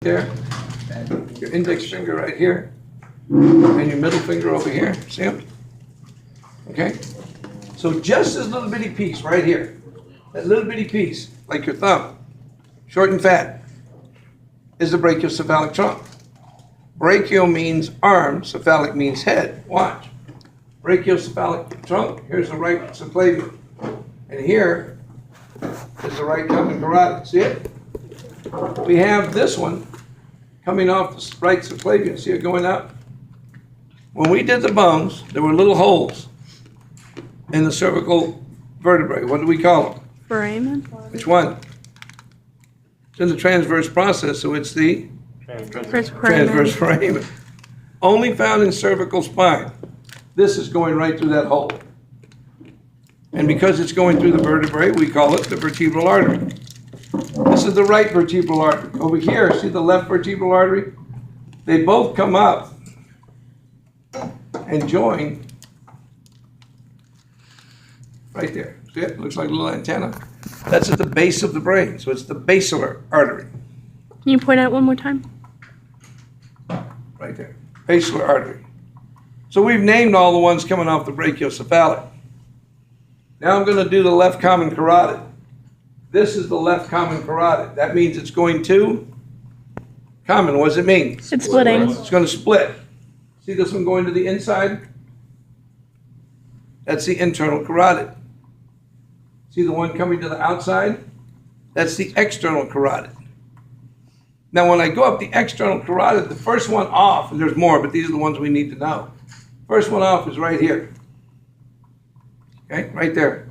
there, and your index finger right here, and your middle finger over here. See them? Okay? So just this little bitty piece right here, that little bitty piece, like your thumb, short and fat, is the brachiocephalic trunk. Brachial means arm, cephalic means head. Watch. Brachiocephalic trunk, here's the right subclavian. And here is the right common carotid. See it? We have this one coming off the right subclavian. See it going up? When we did the bones, there were little holes in the cervical vertebrae. What do we call them? Foramen. Which one? It's in the transverse process, so it's the transverse foramen. Only found in cervical spine. This is going right through that hole. And because it's going through the vertebrae, we call it the vertebral artery. This is the right vertebral artery. Over here, see the left vertebral artery? They both come up and join right there. See it? Looks like a little antenna. That's at the base of the brain, so it's the basilar artery. Can you point out one more time? Right there. Basilar artery. So we've named all the ones coming off the brachiocephalic. Now I'm going to do the left common carotid. This is the left common carotid. That means it's going to common. What does it mean? It's splitting. It's going to split. See this one going to the inside? That's the internal carotid. See the one coming to the outside? That's the external carotid. Now when I go up the external carotid, the first one off, and there's more, but these are the ones we need to know. First one off is right here. Okay, right there.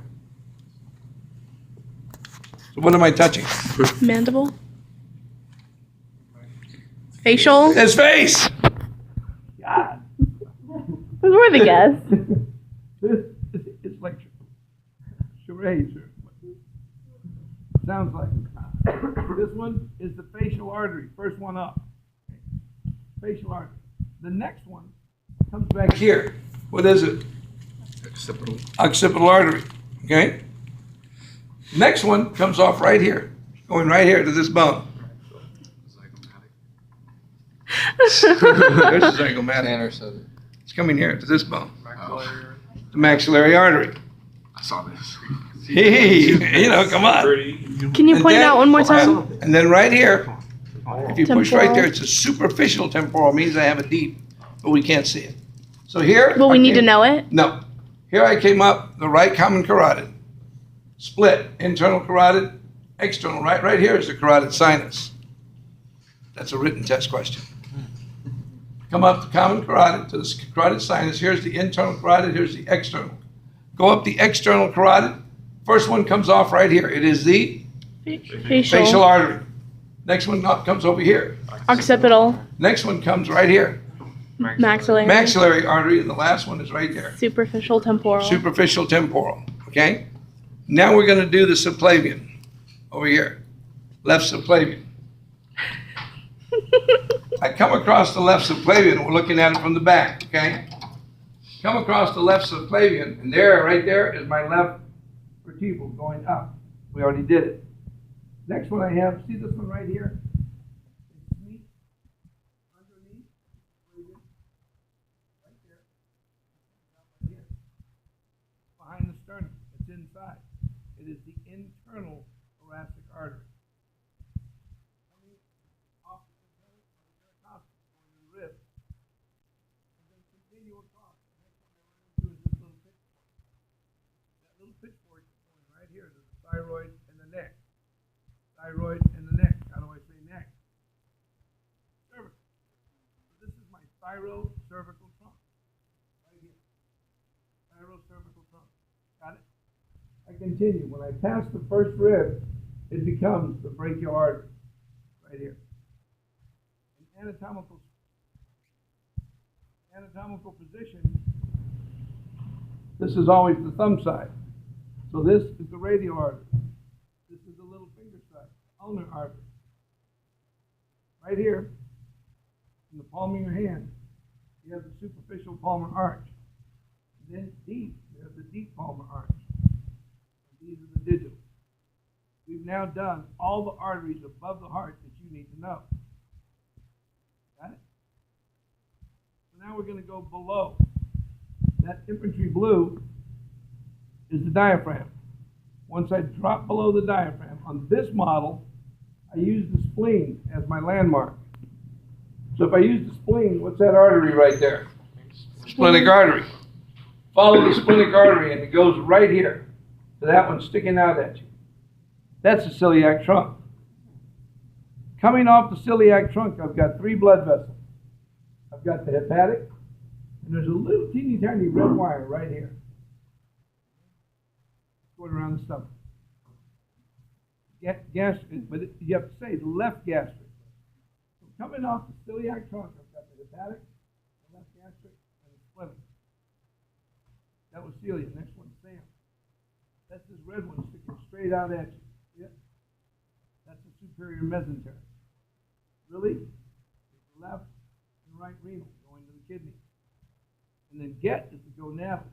So what am I touching? Mandible. Facial. His face! God. It was worth a guess. It's like charades. Sounds like. This one is the facial artery, first one up. Facial artery. The next one comes back here. What is it? Occipital. Occipital artery. Okay? Next one comes off right here, going right here to this bone. There's the zygomatic. It's coming here to this bone. The maxillary artery. I saw this. Hey, come on. Can you And point it then- out one more time? And then right here, if you push right Temporal. there, it's a superficial temporal, means I have a deep, but we can't see it. So here. Well, we I need to came- know it. No. Here I came up the right common carotid, split, internal carotid, external. Right here is the carotid sinus. That's a written test question. Come up the common carotid to the carotid sinus. Here's the internal carotid, here's the external. Go up the external carotid. First one comes off right here. It is the facial artery. Next one comes over here. Occipital. Next one comes right here. Maxillary. Maxillary artery, and the last one is right there. Superficial temporal. Superficial temporal, okay? Now we're gonna do the subclavian, over here, left subclavian. I come across the left subclavian, we're looking at it from the back, okay? Come across the left subclavian, and there, right there, is my left vertebral going up. We already did it. Next one I have, see this one right here? It's me, underneath, right there, right here. Behind the sternum, it's inside. It is the internal thoracic artery. Coming off the intercostal, going to the rib, and then continue across. The next one I run into is this little pitchfork. That little pitchfork is going right here to the thyroid and the neck. Thyroid and the neck. How do I say neck? Cervical. So this is my thyrocervical trunk. Right here. Thyrocervical trunk. Got it? I continue. When I pass the first rib, it becomes the brachial artery. Right here. In anatomical position, this is always the thumb side. So this is the radial artery. This is the little finger side, ulnar artery. Right here, in the palm of your hand, you have the superficial palmar arch. Then deep, you have the deep palmar arch. These are the digitals. We've now done all the arteries above the heart that you need to know. Got it? So now we're going to go below. That infantry blue is the diaphragm. Once I drop below the diaphragm, on this model, I use the spleen as my landmark. So if I use the spleen, what's that artery right there? Splenic artery. Follow the splenic artery and it goes right here to that one sticking out at you. That's the celiac trunk. Coming off the celiac trunk, I've got 3 blood vessels. I've got the hepatic, and there's a little teeny tiny red wire right here. Going around the stomach. Gastric, but you have to say left gastric. So coming off the celiac trunk, I've got the hepatic, the left gastric, and the splenic. That was Celia. Next one, Sam. That's this red one sticking straight out at you. See it? That's the superior mesentery. Really? It's the left and right renal going to the kidney. And then get is the gonadal.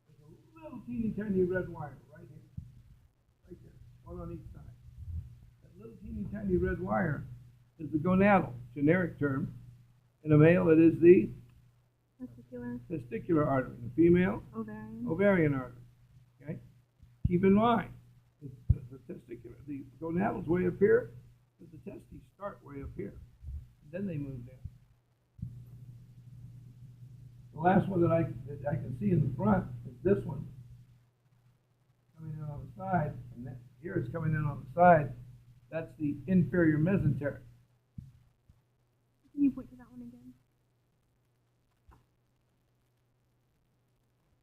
There's a little teeny tiny red wire right here. Right there. One on each side. That little teeny tiny red wire is the gonadal, generic term. In a male, it is the testicular artery. In a female, ovarian artery. Okay? Keep in mind, the gonadal's way up here, but the testes start way up here. Then they move down. The last one that I can see in the front is this one coming in on the side, and then here it's coming in on the side. That's the inferior mesentery. Can you point to that one again?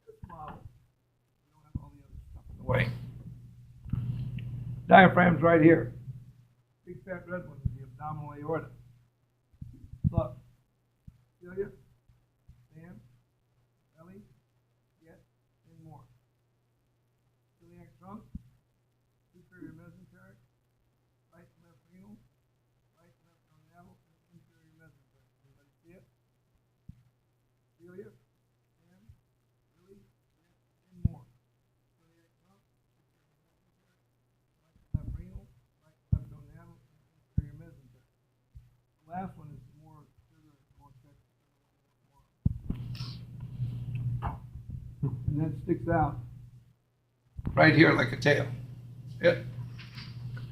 This model, we don't have all the other stuff in the way. Diaphragm's right here. Big fat red one is the abdominal aorta. Look. Celia, Sam, belly, get, and more. Celiac trunk, superior mesentery, right and left renal, right and left gonadal, and inferior mesentery. Everybody see it? Celia, Sam, belly, get, and more. Celiac trunk, superior mesentery, right and left renal, right and left gonadal, and inferior mesentery. The last one is more sugar, more sexy. And that sticks out right here like a tail. Yeah.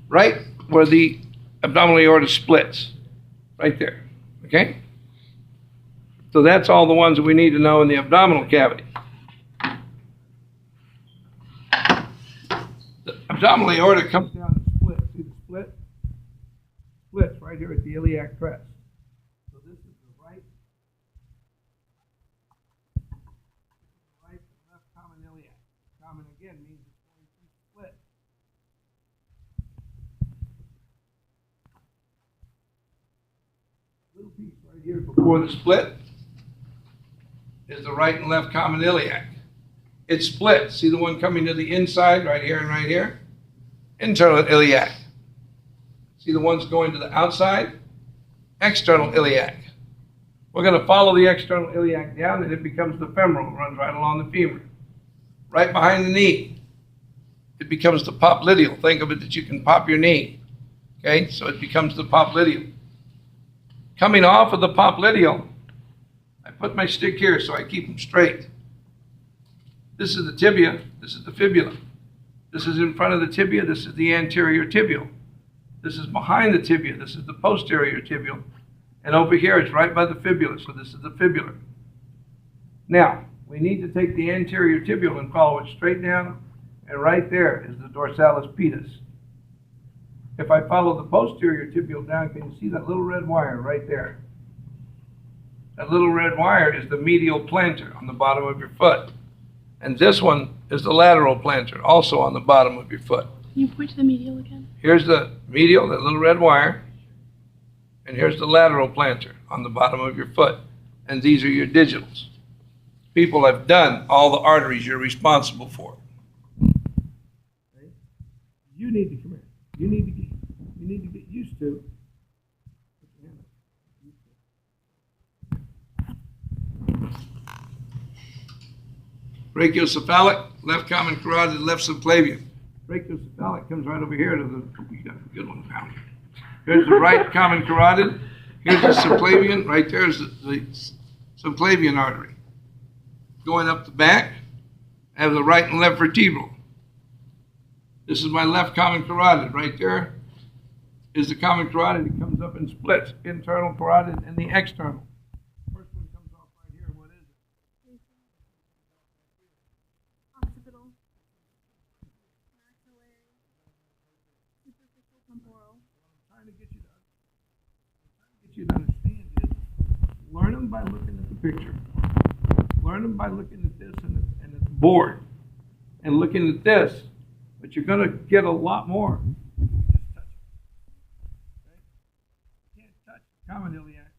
Right where the abdominal aorta splits. Right there. Okay? So that's all the ones that we need to know in the abdominal cavity. The abdominal aorta comes down and splits. See the split? Splits right here at the iliac crest. So this is the right and left common iliac. Common again means it's going to split. Little piece right here before the split is the right and left common iliac. It splits. See the one coming to the inside right here and right here? Internal iliac. See the ones going to the outside? External iliac. We're going to follow the external iliac down and it becomes the femoral. It runs right along the femur. Right behind the knee, it becomes the popliteal. Think of it that you can pop your knee. Okay, so it becomes the popliteal. Coming off of the popliteal, I put my stick here so I keep them straight. This is the tibia, this is the fibula. This is in front of the tibia, this is the anterior tibial. This is behind the tibia, this is the posterior tibial. And over here, it's right by the fibula, so this is the fibular. Now, we need to take the anterior tibial and follow it straight down, and right there is the dorsalis pedis. If I follow the posterior tibial down, can you see that little red wire right there? That little red wire is the medial plantar on the bottom of your foot. And this one is the lateral plantar, also on the bottom of your foot. Can you point to the medial again? Here's the medial, that little red wire, and here's the lateral plantar on the bottom of your foot. And these are your digitals. People have done all the arteries you're responsible for. Okay? You need to come here. You need to get used to. Brachiocephalic, left common carotid, left subclavian. Brachiocephalic comes right over here to the, you got a good one now. Here's the right common carotid. Here's the subclavian, right there is the subclavian artery. Going up the back, I have the right and left vertebral. This is my left common carotid. Right there is the common carotid. It comes up and splits, internal carotid and the external. First one comes off right here. What is it? Occipital. Maxillary. Superficial temporal. Trying to get you to understand is learn them by looking at the picture. Learn them by looking at this and at the board and looking at this. But you're going to get a lot more if you just touch it. Okay? You can't touch the common iliac